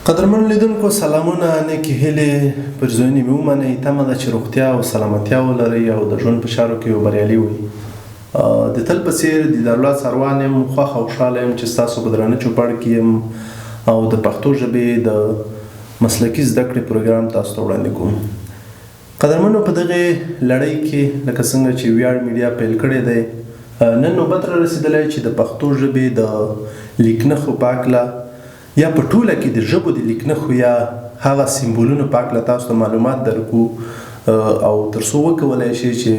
قدرمن لیدونکو سلامونه نیکې هیلې پر ځواني مې ومنئ. تمه ده چې روغتیا او سلامتیا ولرئ او د ژوند په چارو کې بریالي وئ. د تل په څېر دیدارالله څاروان یم، خوښ او خوشحاله یم چې ستاسو په درانه چوپړ کې یم او د پښتو ژبې د مسلکي زده کړې پروګرام تاسو ته وړاندې کوم. قدرمنو، په دغې لړۍ کې لکه څنګه چې ویاړ میډیا پیل کړی دی، نن نوبت را رسېدلی چې د پښتو ژبې د لیکنښو په هکله یا په ټوله کې د ژبو د لیکنښو یا هغه سمبولونو په هکله تاسو ته معلومات درکو او تر څو وکولی شئ چې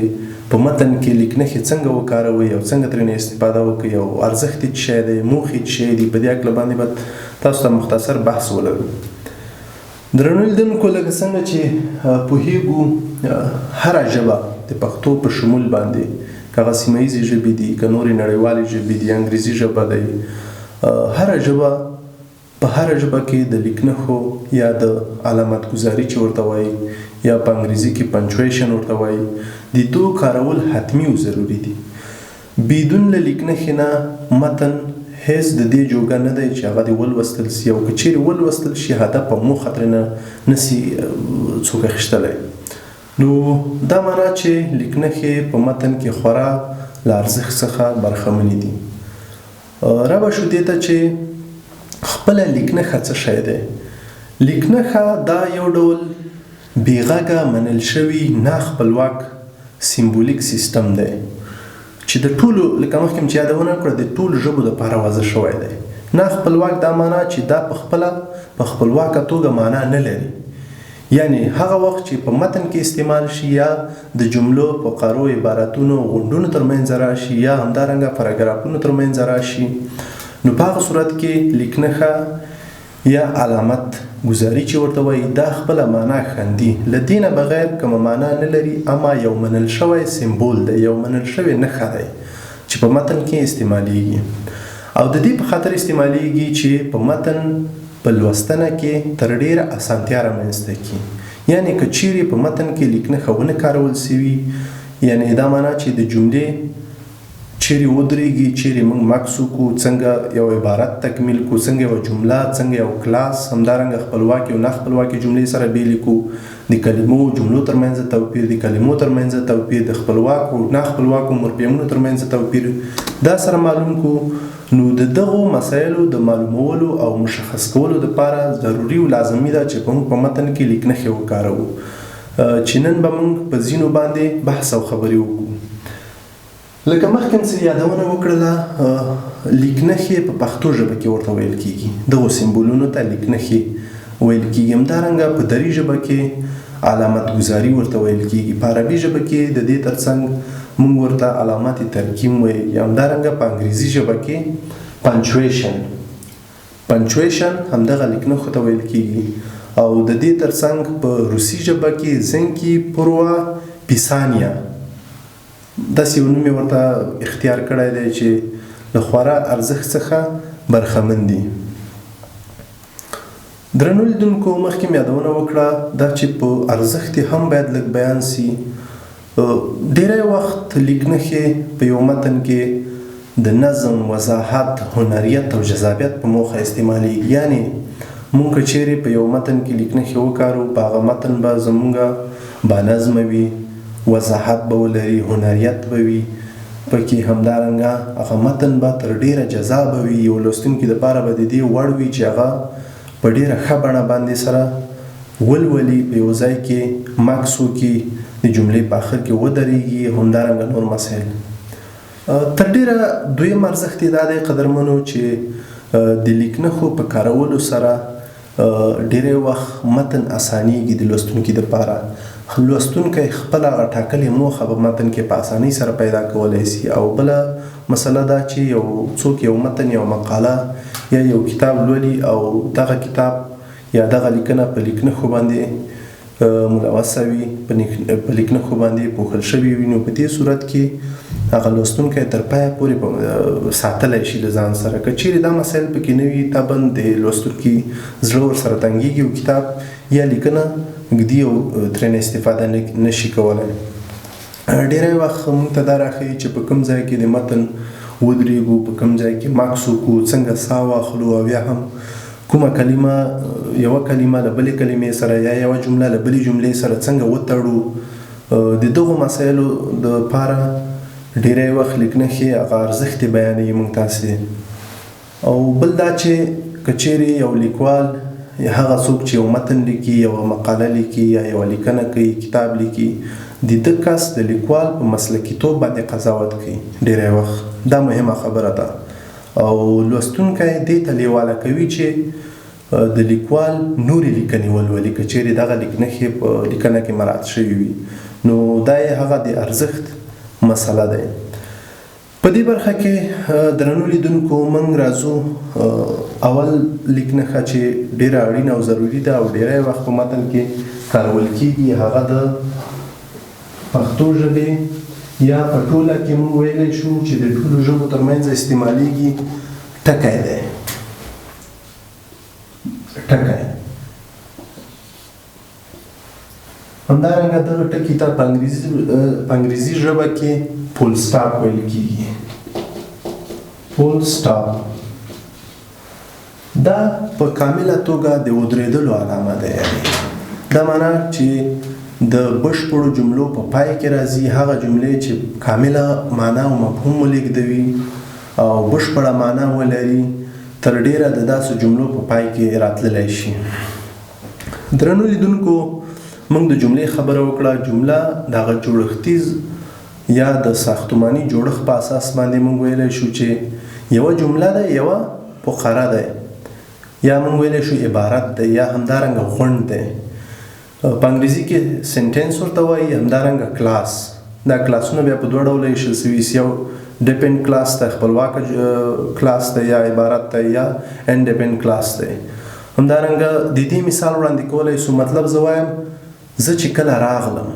په متن کې لیکنښې څنګه وکاروئ او څنګه ترېنه استفاده وکړئ او ارزښت یې څه شی دی، موخې څه شی دي. په دې هکله باندې به تاسو ته مختصر بحث ولرو. درنو لیدونکو، لکه څنګه چې پوهېږو هره ژبه د پښتو په شمول باندې که هغه سیمه ییزې ژبې دي، که نورې نړیوالې ژبې دي، انګریزي ژبه دی، هره ژبه په هره ژبه کې د لیکنښو یا د علامت ګذاري چې ورته وایي یا په انګریزي کې پنچویشن ورته وایي، د دو کارول حتمي او ضروري دي. بدون له لیکنښې نه متن هیڅ د دې جوګه نه دی چې هغه دې ولوستل سي، او که چیرې ولوستل شي هدف او موخه ترېنه نسي څوک اخیستلی. نو دا معنا چې لیکنښې په متن کې خورا له ارزښت څخه برخمنې دي. را به شو دې ته چې خپله لیکنښه څه شی دی. لیکنښه دا یو ډول بېغږه منل شوي ناخپلواک سیمبولیک سیستم دی چې د ټولو، لکه مخکې مې چې یادونه کړه، د ټولو ژبو دپاره وضع شوی دی. ناخپلواک دا معنا چې دا په خپله په خپلواکه توګه معنا نه لري، یعنی هغه وخت چې په متن کې استعمال شي یا د جملو فقرو، عبارتونو، غونډونو ترمنځ راشي یا همدارنګه پاراګرافونو ترمنځ راشي، نو په هغه صورت کې لیکنښه یا علامت ګذاري چې ورته وایي دا خپله معنا ښندي. له دې نه بغیر کومه معنا نه لري، اما یو منل شوی سمبول دی، یو منل شوی نښه دی چې په متن کې استعمالیږي. او د دې په خاطر استعمالیږي چې په متن په لوستنه کې تر ډیره اسانتیا رامنځته کړي. یعنی که چیرې په متن کې لیکنښه ونه کارول سوي، یعنی دا معنا چې د جملې چیرې ودرېږي، چیرې موږ مکس وکړو، څنګه یو عبارت تکمیل کړو، څنګه یو جمله، څنګه یو کلاس، همدارنګه خپلواکې او نه خپلواکې جملې سره بېلې کړو، د کلمو جملو ترمنځ توپیر، د کلمو ترمنځ توپیر، د خپلواکو نه خپلواکو مرفیمونو ترمنځ توپیر، دا سره معلوم کړو. نو د دغو مسایلو د معلومولو او مشخص کولو دپاره ضروري او لازمي ده چې موږ په متن کې لیکنښې وکاروو، چې نن به موږ په ځینو باندې بحث او خبرې وکړو. لکه مخکې مې څه یادونه وکړله، لیکنښې په پښتو ژبه کې ورته ویل کېږي، دغو سمبولونو ته لیکنښې ویل کېږي. همدارنګه په دري ژبه کې علامت ګذاري ورته ویل کېږي. په عربي ژبه کې د دې ترڅنګ موږ ورته علامات ترکیب وایي. همدارنګه په انګریزي ژبه کې پنچویشن همدغه لیکنښو ته ویل کېږي. او د دې ترڅنګ په روسي ژبه کې زنکي پروا پیسانیا داسې یو نوم یې ورته اختیار کړی دی چې له خورا ارزښت څخه برخمن دي. درنو لیدونکو، مخکې مې یادونه وکړه دا چې په ارزښت هم باید لږ بیان سي. ډېری وخت لیکنښې په یو متن کې د نظم، وضاحت، هنریت او جذابیت په موخه استعمالیږي. یعنی مونږ که چیرې په یو متن کې لیکنښې وکارو، په هغه متن به زمونږ بانظمه وي، وضاحت به ولري، هنریت به وي پکې، همدارنګه هغه متن به تر ډیره جذابه وي، یو لوستونکي دپاره به د دې وړ وي چې هغه په ډیره ښه بڼه باندې سره ولولي، په یو ځای کې مکس وکړي، د جملې په آخر کې ودرېږي، همدارنګه نور مسایل. تر ډیره دویم ارزښت یې دا دی قدرمنو چې د لیکنښو په کارولو سره ډیری وخت متن اسانیږي د لوستونکي دپاره. لوستونکی خپله هغه ټاکلې موخه په متن کې په اسانۍ سره پیدا کولی سي. او بله مسله دا چې یو څوک یو متن، یو مقاله یا یو کتاب لولي او دغه کتاب یا دغه لیکنه په لیکنښو باندې ملوثه وي، په لیکنښو باندې پوښل شوي وي، نو په دې صورت کې هغه لوستونکی تر پایه پورې ساتلی شي له ځان سره. که چیرې دا مسایل پکې نه وي، طبعا د لوستونکي زړه ورسره تنګېږي او کتاب یا لیکنه ږدي او ترېنه استفاده نشي کولی. ډېری وخت موږ ته دا راښیي چې په کوم ځای کې د متن ودرېږو، په کوم ځای کې مکس وکړو، څنګه ساه واخلو او بیا هم کومه کلمه یوه کلمه له بلې کلمې سره یا یوه جمله له بلې جملې سره څنګه وتړو. د دغو مسایلو دپاره ډیری وخت لیکنښې هغه ارزښت یې بیانوي موږ تاسې. او بل دا چې که چیرې یو لیکوال یا هغه څوک چې یو متن لیکي، یوه مقاله لیکي یا یوه لیکنه کوي، کتاب لیکي، د ده کس د لیکوال په مسلکیتوب باندې قضاوت کوي ډیری وخت. دا مهمه خبره ده او لوستونکی دې ته لیواله کوي چې د لیکوال نورې لیکنې ولولي که چیرې دغه لیکنښې په لیکنه کې مراعات شوي وي. نو دا یې هغه د ارزښت مسله دی. په دې برخه کې درنو لیدونکو موږ راځو اول لیکنښه چې ډیره اړینه او ضروري ده او ډیری وخت په متن کې کارول کیږي، هغه د پښتو ژبې یا په ټوله کې موږ ویلی شو چې د ټولو ژبو ترمنځ استعمالیږي ټکی دی. ټکی همدارنګه دغه ټکي ته په انګریزي ژبه کې فول سټاپ ویل کیږي. فول سټاپ دا په کامله توګه د ودرېدلو علامه ده. دا معنا چې د بشپړو جملو په پای کې راځي هغه جملې چې کامله معنا او مفهوم ولېږدوي او بشپړه معنا ولري، تر ډیره د داسې جملو په پای کې راتللی شي. درنو لیدونکو موږ د جملې خبره وکړه. جمله د هغه جوړښتیز یا د ساختماني جوړښت په اساس باندې موږ ویلی شو چې یوه جمله ده، یوه فقره ده، یا موږ ویلی شو عبارت ده، یا همدارنګه غونډ ده. په انګریزي کې سنټنس ورته وایي، همدارنګه کلاس. دا کلاسونه بیا په دوه ډوله ایښل سوي، یو ډیپینډ کلاس ته خپلواکه کلاس ته یا عبارت ته، یا انډیپینډ کلاس ته. همدارنګه د دې مثال وړاندې کولی سو. مطلب زه وایم زه چې کله راغلم،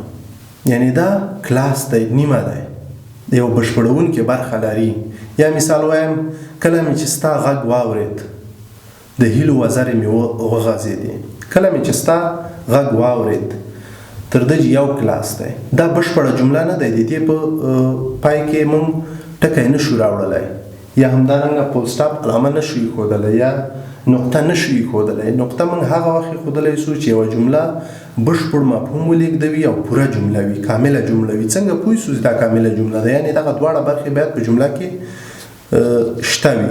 یعنی دا کلاس دی، نیمه دی، یو بشپړونکې برخه لري. یا مثال وایم کله مې چې ستا غږ واورېد د هیلو وزرې مې وغځېدې. کله مې چې ستا غږ واورېد تر دې یو کلاس دی. دا بشپړه جمله نه دی، د دې په پای کې موږ ټکی نشو راوړلی، یا همدارنګه فول سټاپ علامه نشو ایښودلی، یا نقطه نشو ایښودلی. نقطه موږ هغه وخت ایښودلی سو چې یوه جمله بشپړ مفهوم ولېږدوي او پوره جمله وي، کامله جمله وي. څنګه پوه سو چې دا کامله جمله ده؟ یعنې دغه دواړه برخې باید په جمله کې شته وي.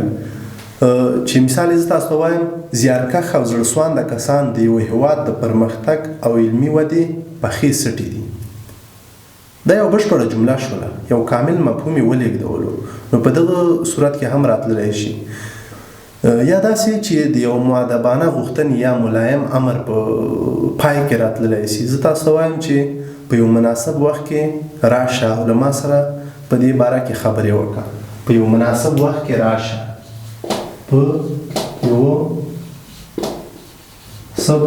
چې مثال یې زه تاسو ته وایم، زیارکښ او زړهسوانده کسان د یو هېواد د پرمختګ او علمي ودې پخې سټې دي. دا یو بشپړه جمله شوله، یو کامل مفهوم یې ولېږدولو. نو په دغه صورت کې هم راتللی شي. یا داسې چې د یو مؤدبانه غوښتنې یا ملایم امر په پای کې راتللی شي. زه تاسو ته وایم چې په یو مناسب وخت کې راشه او له ما سره په دې باره کې خبرې وکړه. په یو مناسب وخت کې راشه، په یو سب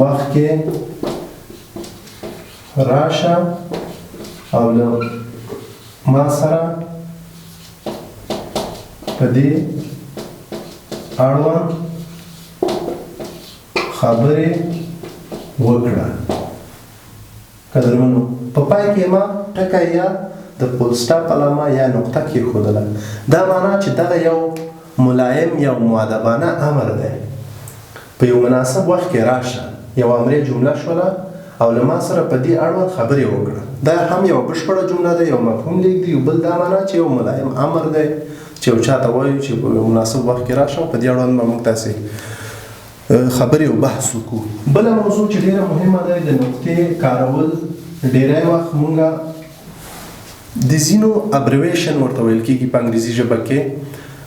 وخت کې راشه او له ما سره په دې اړوند خبرې وکړه. قدرمنو په پای کې ما ټکی یا د فول سټاپ علامه یا نقطه کېښودله. دا معنا چې دغه یو ملایم یا مؤدبانه امر دی. په یو مناسب وخت کې راشه، یو امري جمله شوله او له ما سره په دې اړوند خبرې وکړه. دا هم یو بشپړه جمله ده، یو مفهوم لیږدي. بل دا معنا چې یو ملایم امر دی چې یو چاته وایو چې په مناسب وخت کې راشه، په دې اړوند به موږ تاسې خبرې او بحث وکړو. بله موضوع چې ډېره مهمه ده، د نقطې کارول. ډېری وخت موږ د ځینو ابریویشن ورته ویل کېږي په انګریزي ژبه کې،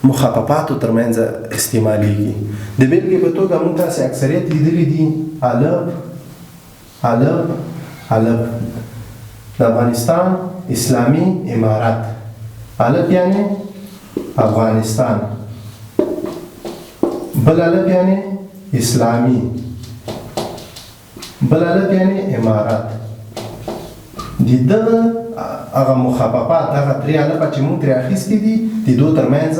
مخففاتو ترمنځ استعمالیږي. د بېلګې په توګه موږ تاسې اکثریت لیدلي دي الف د افغانستان اسلامي امارت. الف یعنی افغانستان، بل الف یعنی اسلامی، بل الف یعنی امارت. د دغه هغه مخففات، هغه درې الفه چې موږ ترې اخیستي دي، د دوی ترمنځ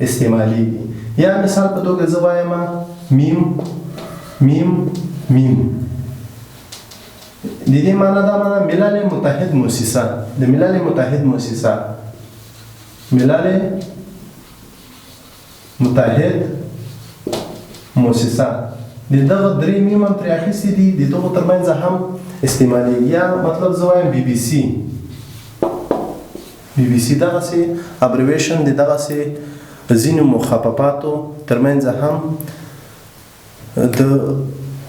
استعمالیږي. یا مثال په توګه زه وایم میم. د دې معنا دا معنا ملل متحد مؤسسه، د ملل متحد مؤسسه، ملل متحد موسسه د دغه درې میم هم ترې اخیستي دي، د دغو ترمنځ هم استعمالېږي. یا مطلب زه وایم BBC دغسې ابریویشن د دغسې ځینو مخففاتو ترمنځ هم د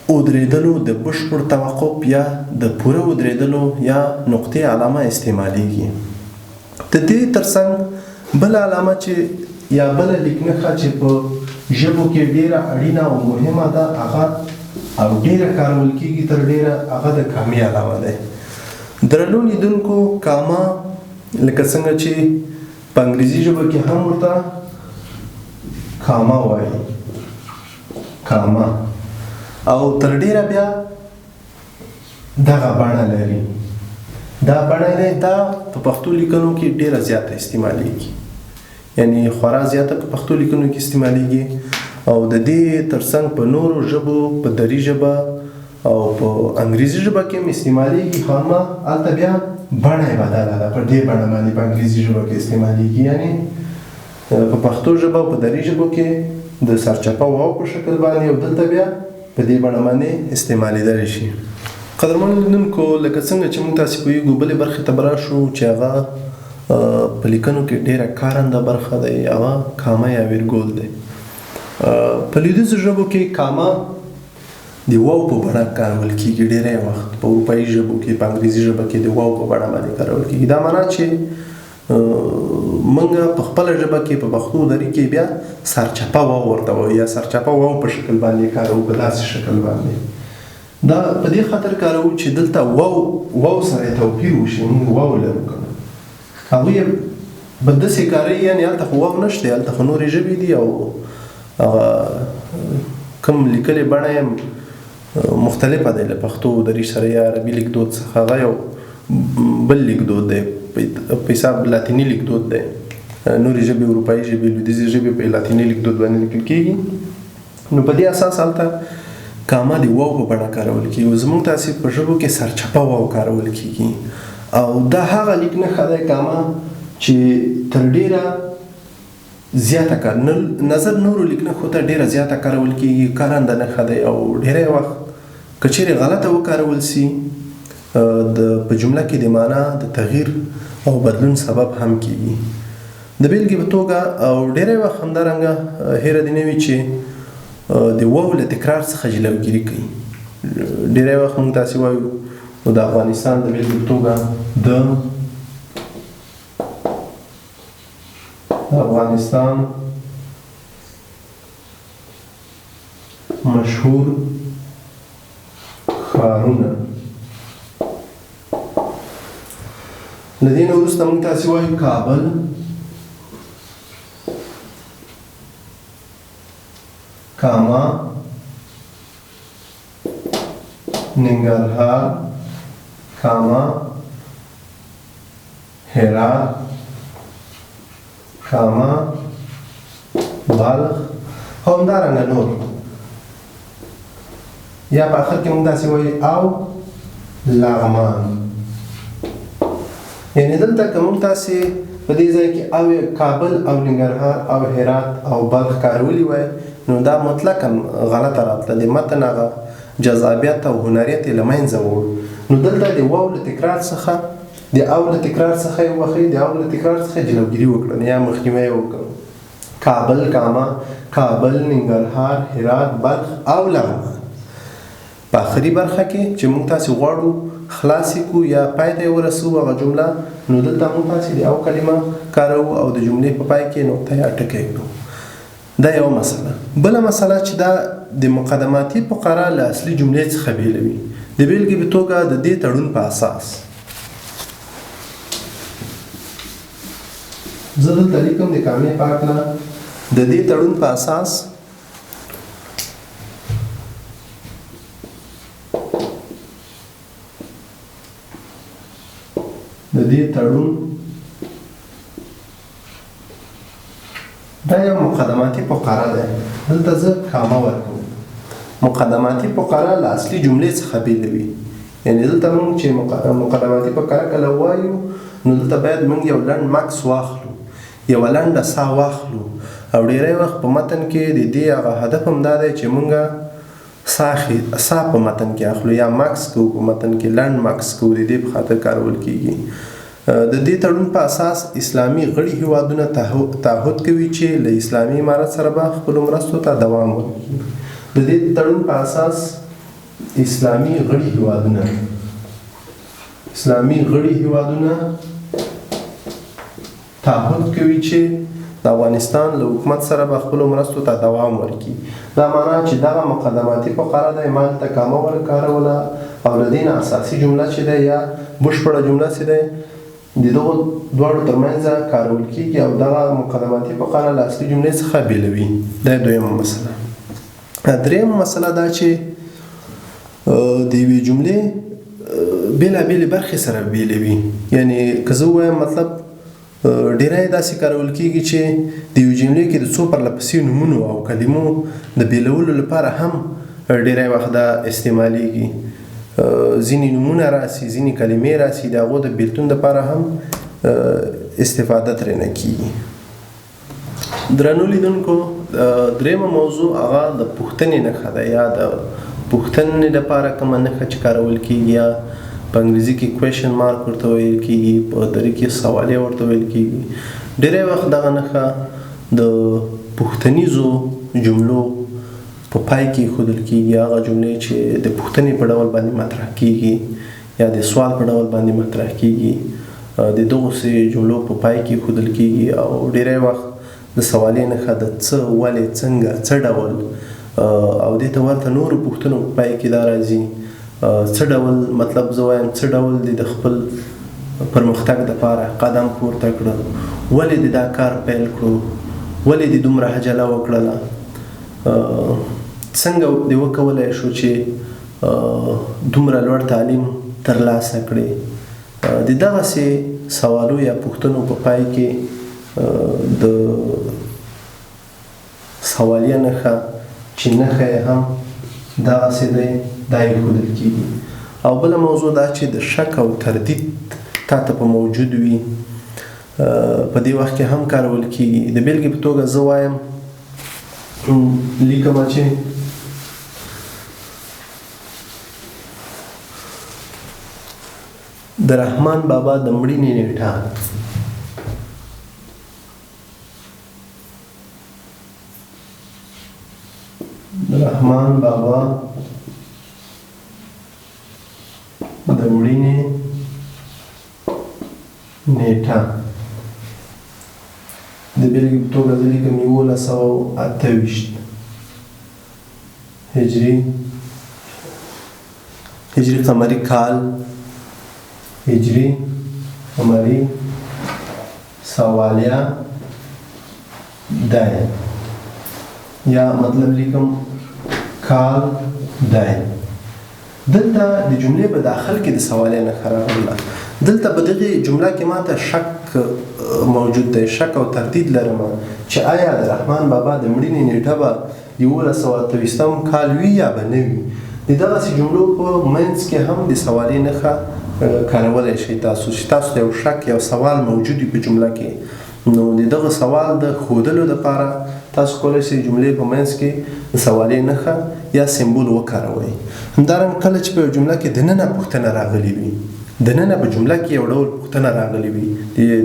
ودرېدلو د بشپړ توقف یا د پوره ودرېدلو یا نقطې علامه استعمالېږي. د دې ترڅنګ بله علامه چې یا بله لیکنښه چې په ژبو کې ډېره اړینه او مهمه ده هغه او ډېره کارول کېږي تر ډېره هغه د کامې علامه دی. درنو لیدونکو کاما لکه څنګه چې په انګریزي ژبه کې هم ورته کاما وایي، کاما، او تر ډېره بیا دغه بڼه لري. دا بڼه دی دا په پښتو لیکنو کې ډېره زیاته استعمالېږي، یعنی خورا زیاته په پښتو لیکنو کې استعمالېږي. او د دې ترڅنګ په نورو ژبو په دري ژبه او په انګریزي ژبه کې هم استعمالېږي، خو اما هلته بیا بڼه یې بدله ده، په دې بڼه باندې په انګریزي ژبه کې استعمالېږي. یعنی په پښتو ژبه او په دري ژبو کې د سرچپه واو په شکل باندې او دلته بیا په دې بڼه باندې استعمالېدلی شي. قدرمنو لیدونکو لکه څنګه چې موږ تاسې پوهېږو بلې برخې ته به راشو چې هغه په لیکنو کې ډېره کارنده برخه دی، هغه کامه یا ویرګول دی. په لویدیځو ژبو کې کاما د واو په بڼه کارول کېږي ډېری وخت، په اروپایي ژبو کې په انګریزي ژبه کې د واو په بڼه باندې کارول کېږي. دا معنا چې موږ په خپله ژبه کې په پښتو دري کې بیا سرچپه واو ورته وایو یا سرچپه واو په شکل باندې کاروو، په داسې شکل باندې. دا په دې خاطر کاروو چې دلته واو سره توپیر وشي. موږ واو لرو که نه، هغوی به داسې کاروي، یعنې هلته خو واو نشته، هلته خو نورې ژبې دي او کوم لیکلې بڼه یې مختلفه دی له پښتو دري سره یا عربي لیکدود څخه. هغه یو بل لیکدود دی، په حساب لاتیني لیکدود دی. نورې ژبې اروپایي ژبې لویدیځې ژبې په لاتیني لیکدود باندې لیکل کېږي. نو په دې اساس هلته کاما د واو په بڼه کارول کېږي. زموږ تاسې په ژبو کې سرچپه واو کارول کېږي او دا هغه لیکنښه دی کاما چې تر ډېره زیاته کار نظر نورو لیکنښو ته ډېره زیاته کارول کېږي، کارنده نښه دی او ډېری وخت که چیرې غلطه وکارول سي په جمله کې د معنا د تغییر او بدلون سبب هم کېږي. د بېلګې په توګه او ډېری وخت همدارنګه هیره دې نه وي چې د واو له تکرار څخه جلوګیري کوي. ډېری وخت موږ تاسې وایو د افغانستان د بېلګې په توګه د افغانستان مشهور ښارونه. له دې نه وروسته موږ تاسې وایو کابل، کاما، ننګرهار، کاما، هرات، کاما، بلخ او همدارنګه نور. یا په آخر کې موږ داسې وایو او لغمان. یعنې دلته که موږ تاسې په دې ځای کې او کابل او ننګرهار او هرات او بلخ کارولي وای نو دا مطلقاً غلطه راتله، د متن هغه جذابیت او هنریت یې له منځه ووړ. نو دلته د واو له تکرار څخه د او له تکرار څخه یې وښیي، د او له تکرار څخه جلوګیري وکړه یا مخنیوی یې وکړه. کابل، کاما، کابل، ننګرهار، هرات، بلخ او لغمان. په آخري برخه کې چې موږ تاسې غواړو خلاصې کړو یا پای ته یې ورسوو هغه جمله، نو دلته موږ تاسې د او کلمه کاروو او د جملې په پای کې نقطه یا ټکی کړو. دا یو مسله. بله مسله چې دا د مقدماتي فقره له اصلي جملې څخه بېلوي. د بېلګې په توګه د دې تړون په اساس زه دلته لیکم د کامې په هکله د دې تړون په اساس د دې تړون دا یو مقدماتي فقره ده. دلته زه کامه ورکوم. مقدماتي فقره له اصلي جملې څخه بېلوي. یعنې دلته موږ چې مقدماتي فقره کله وایو نو دلته باید موږ یو لنډ مکس واخلو، یوه لنډه ساه واخلو او ډیری وخت په متن کې د دې هغه هدف هم دا دی چې مونږ سا په متن کې اخلو یا ماکس کوو په متن کې لنډ ماکس کوو د دې په خاطر کارول کیږي. د دې تړون په اساس اسلامي غړي هیوادونه تعهد کوي چې له اسلامي امارت سره به خپلو مرستو ته دوام ورکړي. د دې تړون په اساس اسلامي غړي هیوادونه تعهد کوي چې د افغانستان له حکومت سره به خپلو مرستو ته دوام ورکړي. دا معنا چې دغه مقدماتي فقره ده ما تکامه ورکاروله او له دې نه اساسي جمله چې ده یا بشپړه جمله چې ده د دغو دواړو ترمنځ کارول کیږي او دغه مقدماتي فقره له اصلي جملې څخه بیلوي. دا دویمه مسله. دریمه مسله دا چې د یوې جملې بېلابېلې برخې سره بیلوي. یعنی که زه ووایم مطلب ډیری داسې کارول کیږي چې د یوې جملې کې د څو پرلهپسې نومونو او کلمو د بیلولو لپاره هم ډیری وخت دا استعمالیږي. ځینې نومونه راسي، ځینې کلمې راسي، د هغو د بیلتون دپاره هم استفاده ترېنه کیږي. درنو لیدونکو دریمه موضوع هغه د پوښتنې نښه ده یا د پوښتنې لپاره کومه نښه چې کارول کیږي یا په انګریزي کې کوېشن مارک ورته ویل کیږي، په دري کې سوالیه ورته ویل کیږي. ډیری وخت دغه نښه د پوښتنیزو جملو په پای کې ایښودل کیږي. هغه جملې چې د پوښتنې په ډول باندې مطرح کیږي یا د سوال په ډول باندې مطرح کیږي د دغسې جملو په پای کې ایښودل کیږي. او ډیری وخت د سوالیې نښه د څه، ولې، څنګه، څه ډول او دې ته ورته نورو پوښتنو په پای کې دا راځي. څه ډول مطلب زه وایم څه ډول دې د خپل پرمختګ دپاره قدم پورته کړه، ولې دې دا کار پیل کړو، ولې دې دومره عجله وکړله، څنګه دې وکولی شو چې دومره لوړ تعلیم ترلاسه کړې. د دغسې سوالو یا پوښتنو په پای کې د سوالیه نښه چې نښه یې هم دغسې دی دا ایښودل کېږي. او بله موضوع دا چې د شک او تردید تا ته په موجود وي په دې وخت کې هم کارول کېږي. د بېلګې په توګه زه وایم لیکمه چې د رحمان بابا د مړینې نیټه رحمان بابا د مړینې نیټه د بېلګې په توګه زه لیکم 1128 هجري قمري کال، هجري قمري سوالیه دی یا مطلب لیکم کال دی. دلته د جملې په داخل کې د سوالیه نښه راغله. دلته په دغې جمله کې ماته شک موجود دی، شک او تردید لرم چې آیا د رحمان بابا د مړینې نیټه به 1128 کال وي یا به نه وي. د دغسې جملو په منځ کې هم د سوالیې نښه کارولی شئ تاسو چې تاسو ته یو شک یو سوال موجود وي په جمله کې. نو د دغه سوال د ښودلو دپاره تاسو کولی شئ جملې په منځ کې د سوالیې نښه یا سمبول وکاروئ. همدارنګه کله چې په یو جمله کې دننه پوښتنه راغلې وي، دننه په جمله کې یو ډول پوښتنه راغلې وي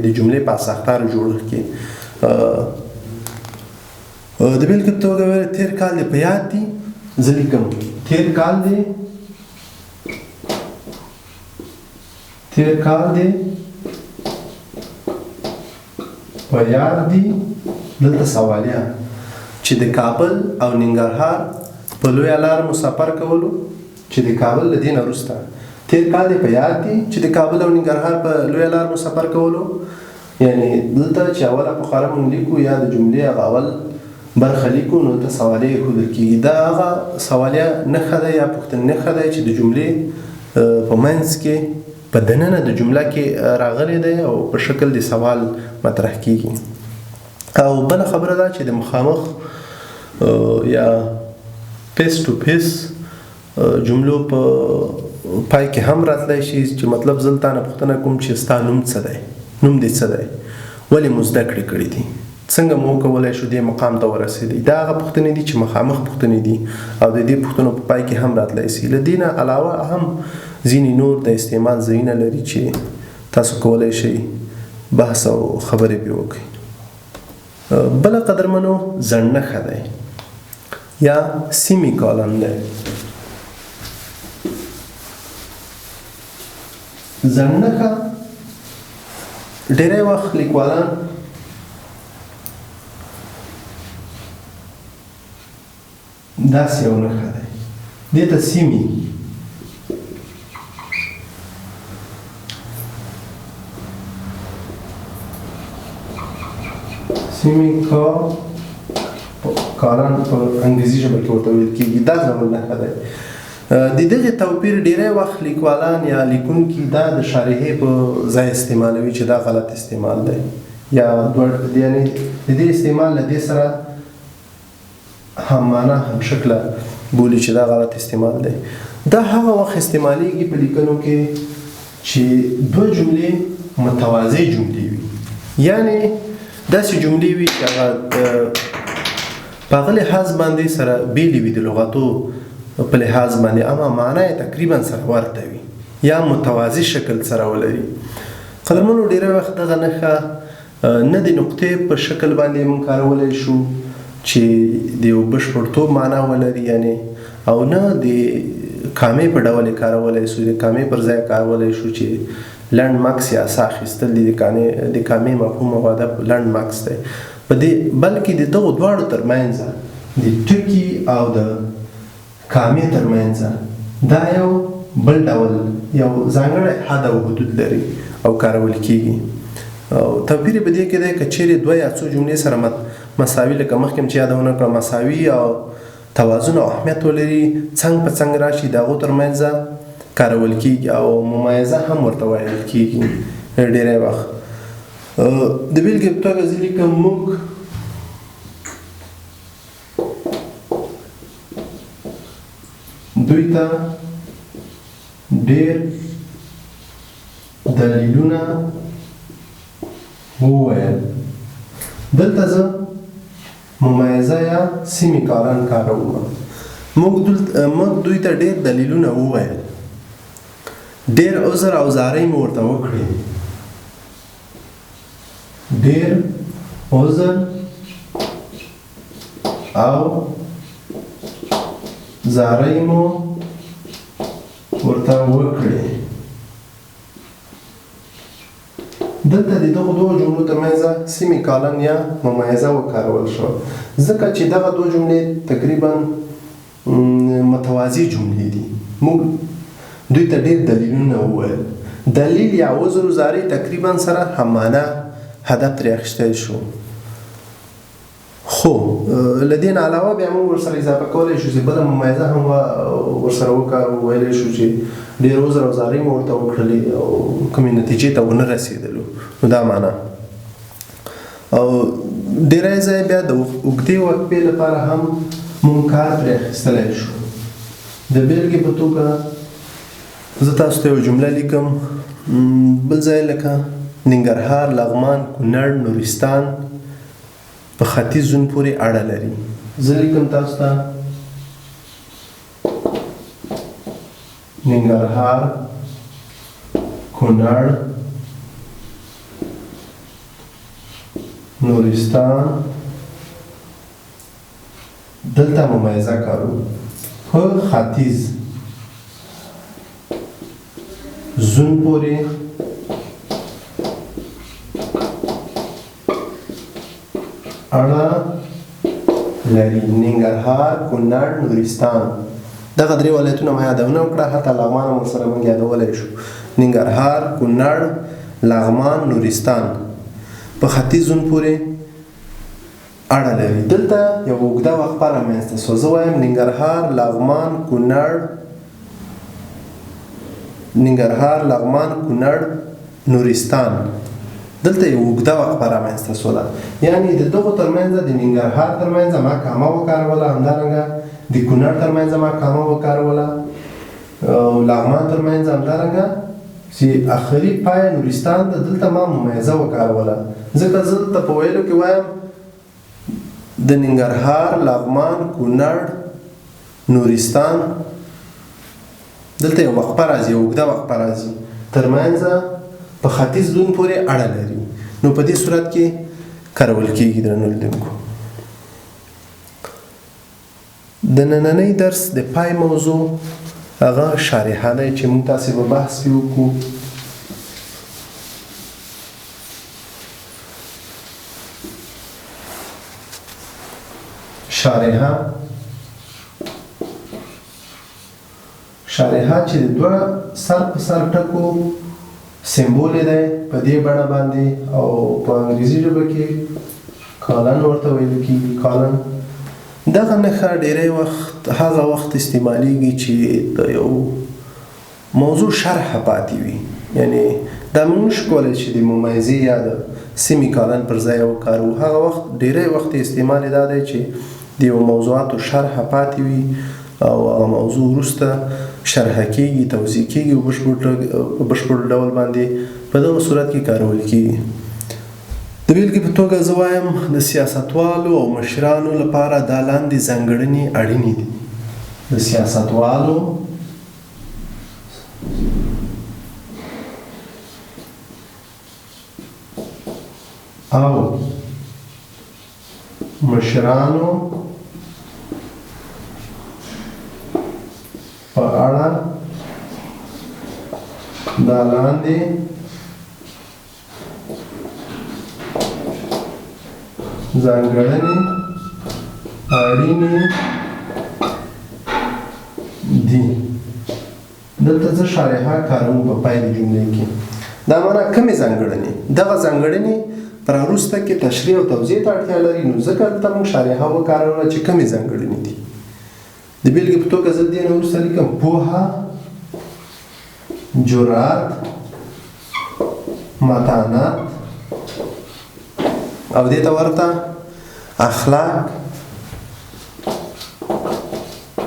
د جملې په ساختارو جوړښت کې. د بېلګې په توګه ویل تېر کال دې په یاد دي، زه لیکم تېر کال دې په یاد دي. دلته سوالیه چې د کابل او ننګرهار په لویه لار مو سفر کولو، چې د کابل له دې نه وروسته تېر کال دې په یاد دي چې د کابل او ننګرهار په لویه لار مو سفر کولو. یعنی دلته چې اوله فقره مونږ لیکو یا د جملې هغه اول برخه لیکو نو دلته سوالیه ایښودل کېږي. دا هغه سوالیه نښه ده یا پوښتنې نښه ده چې د جملې په منځ کې په دننه د جمله کې راغلی دی او په شکل د سوال مطرح کېږي. او بله خبره ده چې د مخامخ یا فیس ټو فیس جملو په پای کې هم راتلی شي چې مطلب زه تا نه پوښتنه کوم چې ستا نوم څه دی، نوم دې څه دی، ولې مو زده کړې کړي دي، څنګه مو وکولی شو دې مقام ته ورسېدی. دا هغه پوښتنې دي چې مخامخ پوښتنې دي او د دې پوښتنو په پای کې هم راتلی سي. له دې نه علاوه هم ځینې نور د استعمال ځایونه لري چې تاسو کولی شئ بحث او خبرې پرې وکړئ. بله قدرمنو ځنډنښه دی یا سیمی کالن دی. ځنډنښه ډېری وخت لیکوالان داسې یو نښه دی، دې ته سیمې کالن په انګریزي ژبه کې ورته ویل کېږي. دا ډول نښه دی. د دغې توپیر ډېری وخت لیکوالان یا لیکونکي دا د شارحې په ځای استعمالوي چې دا غلط استعمال دی یا یعنې د دې استعمال له دې سره هم معنا هم شکله بولي چې دا غلط استعمال دی. دا هغه وخت استعمالیږي په لیکنو کې چې دوه جملې متوازی جملې وي، یعنې داسې جملې وي چې هغه په هغه لحاظ باندې سره بېلې وي د لغتو په لحاظ باندې، اما معنا یې تقریبا سره ورته وي یا متوازی شکل سره ولري. قدرمنو ډېری وخت دغه نښه نه د نقطې په شکل باندې موږ کارولی شو چې د یو بشپړتوب معنا ولري یعنې، او نه د کامې په ډول یې کارولی شو، د کامې پر ځای کارولی شو چې لنډ مکس یا سا اخیستل دي. د کامې مفهوم او هدف لنډ مکس دی په دې، بلکې د دغو دواړو ترمنځ د ټکي او د کامې ترمنځ دا یو بل ډول یو ځانګړی حد او حدود لري او کارول کېږي. او توپیر یې په دې کې دی که چیرې دوه یا څو جملې سره مساوي، لکه مخکې چې یادونه کړه، مساوي او توازن او اهمیت ولري، څنګ په څنګ راشي، د هغو ترمنځ کارول کېږي او ممایزه هم ورته ویل کېږي. ډېری وخت د بېلګې په توګه زه لیکم موږ دوی ته ډېر دلیلونه وویل. دلته زه ممایزه یا سیمی کالن کاروم. موږ دوی ته ډېر دلیلونه وویل، ډېر عذر او زارۍ مو ورته وکړې، ډېر عذر او زارۍ مو ورته وکړې. دلته د دغو دوه جملو ترمنځ سیمی کالن یا ممایزه وکارول شو ځکه چې دغه دوه جملې تقریبا متوازی جملې دي. موږ دوی ته ډېر دلیلونه وویل، دلیل یا عذر و زارۍ تقریبا سره هم معنا هدف ترې اخیستی شو. خو له دې نه علاوه بیا موږ ورسره اضافه کولی شو چې بله ممایزه هم ورسره ویلی شو چې ډېر عذر او زارۍ مو ورته وکړلې او کومې نتیجې ته ونه رسېدلو، نو دا معنا. او ډېری ځای بیا د اوږدې وقفې لپاره هم موږ کار پرې اخیستلی شو. د بېلګې په توګه زه تاسو ته یو جمله لیکم، بل ځای لکه ننګرهار، لغمان، کونړ، نورستان په ختیځ زون پورې اړه لري. زه لیکم تاسو ته ننګرهار، کونړ، نورستان، دلته ممایزه کارو په ختیځ زون پورې اړه لري. ننګرهار، کونړ، نورستان، دغه درې ولایتونه ما یادونه وکړه، حتی لغمان هم ورسره موږ یادولی شو. ننګرهار، کونړ، لغمان، نورستان په ختیځ زون پورې اړه لري. دلته یو اوږده وقفه رامنځته سوه. زه وایم ننګرهار، لغمان، کونړ، نورستان، دلته یو اوږده وقفه رامنځته سوله، یعنې د دغو ترمنځ د ننګرهار ترمنځ ما کامه وکاروله، همدارنګه د کونړ ترمنځ ما کامه وکاروله، او لغمان ترمنځ همدارنګه چې آخري پای نورستان ته دلته ما ممایزه وکاروله. ځکه زه دلته په ویلو کې وایم د ننګرهار، لغمان، کونړ، نورستان دلته یو وقفه راځي، اوږده وقفه راځي، ترمنځه په ختیځ لون پورې اړه لري. نو په دې صورت کې کارول کېږي. درنو لیدونکو، د نننۍ درس د پای موضوع هغه شارحه دی چې موږ تاسې به بحث پرې وکړو. شارحه چې د دوه سر په سر ټکو سمبول دی په دې بڼه باندې، او په انګریزي ژبه کې کالن ورته ویل کېږي. کالن دغه نښه ډیری وخت هغه وخت استعمالیږي چې د یو موضوع شرح پاتې وي. یعنی دا موږ نشو کولی چې د ممیزې یا د سیمی کالن پر ځای وکاروو. هغه وخت ډیری وخت استعمال دا دی چې د یو موضوعاتو شرح پاتې وي او هغه موضوع وروسته شرح کېږي، توضیح کېږي او بشپړ ډول باندې په دغه صورت کې کارول کېږي. د بیلګې په توګه زه وایم د سیاستوالو او مشرانو لپاره دا لاندې ځانګړنې اړینې دي. د سیاستوالو او مشرانو په اړه دا لاندې ځانګړنې اړینې دي. دلته زه شارحه کاروم په پای د جملې کې. دا معنا کومې ځانګړنې؟ دغه ځانګړنې پر وروسته کې تشریح او توضیح ته اړتیا لري. نو ځکه دلته موږ شارحه وکاروله چې کومې ځانګړنې دي. د بیلګې په توګه زه دې نه وروسته لیکم پوهه، جرأت، متانت او دې ته ورته اخلاق،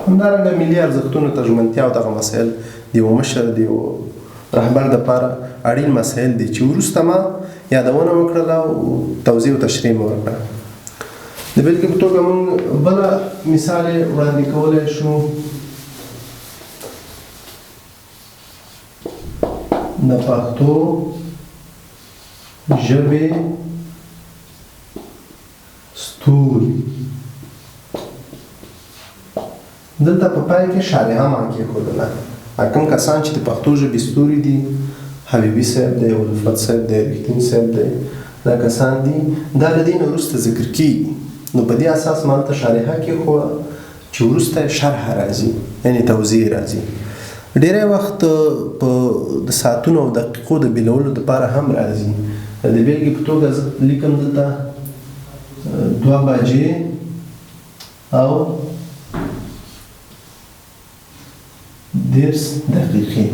همدارنګه ملي ارزښتونو ته ژمنتیا او دغه مسایل د یو مشر د یو رهبر دپاره اړین مسایل دي چې وروسته ما یادونه وکړله او توضیح او تشریح مې وکړه. د بیلګې په توګه موږ بله مثال یې وړاندې کولی شو. د پښتو ژبې ستوري. دلته په پای کې شارحه ما کېښودله. کوم کسان چې د پښتو ژبې ستوري دي، حبیبي صاحب دی، الفت صاحب دی، رښتین صاحب دی، دا کسان دي، دا له دې نه وروسته ذکر کېږي. نو په دې اساس ما ته شارحه کېښوده چې وروسته شرح راځي، یعنې توضیح راځي. ډیری وخت په د ساعتونو او دقیقو د بیلولو دپاره هم راځي. د بیلګې په توګه زه لیکم دلته 2 بجې او 10 دقیقې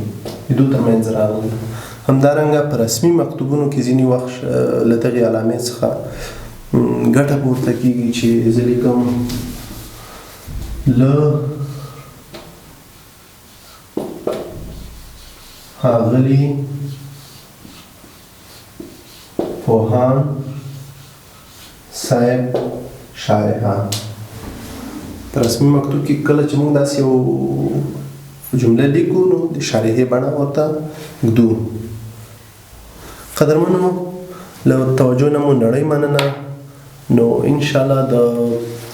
د دوی ترمنځ راغلي. همدارنګه په رسمي مکتوبونو کې ځینې وخت له دغې علامې څخه ګټه پورته کېږي چې زه لیکم له ښاغلي پوهاند صاحب شارحه. په رسمي مکتوب کې کله چې موږ داسې یو جمله لیکو نو د شارحې بڼه ورته ږدو. قدرمنو، له توجه نه مو نړۍ مننه. نو انشاءالله د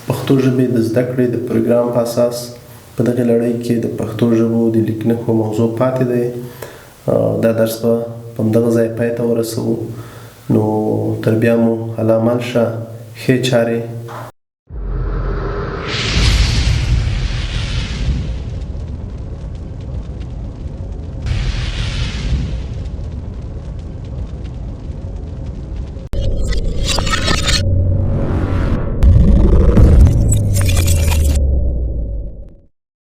پښتو ژبې د زده کړې د پروګرام په اساس په دغې لړۍ کې د پښتو ژبو د لیکنښو موضوع پاتې دی. دا درس به په همدغه ځای پای ته ورسوو. نو تر بیا مو الله مل شه، ښې چارې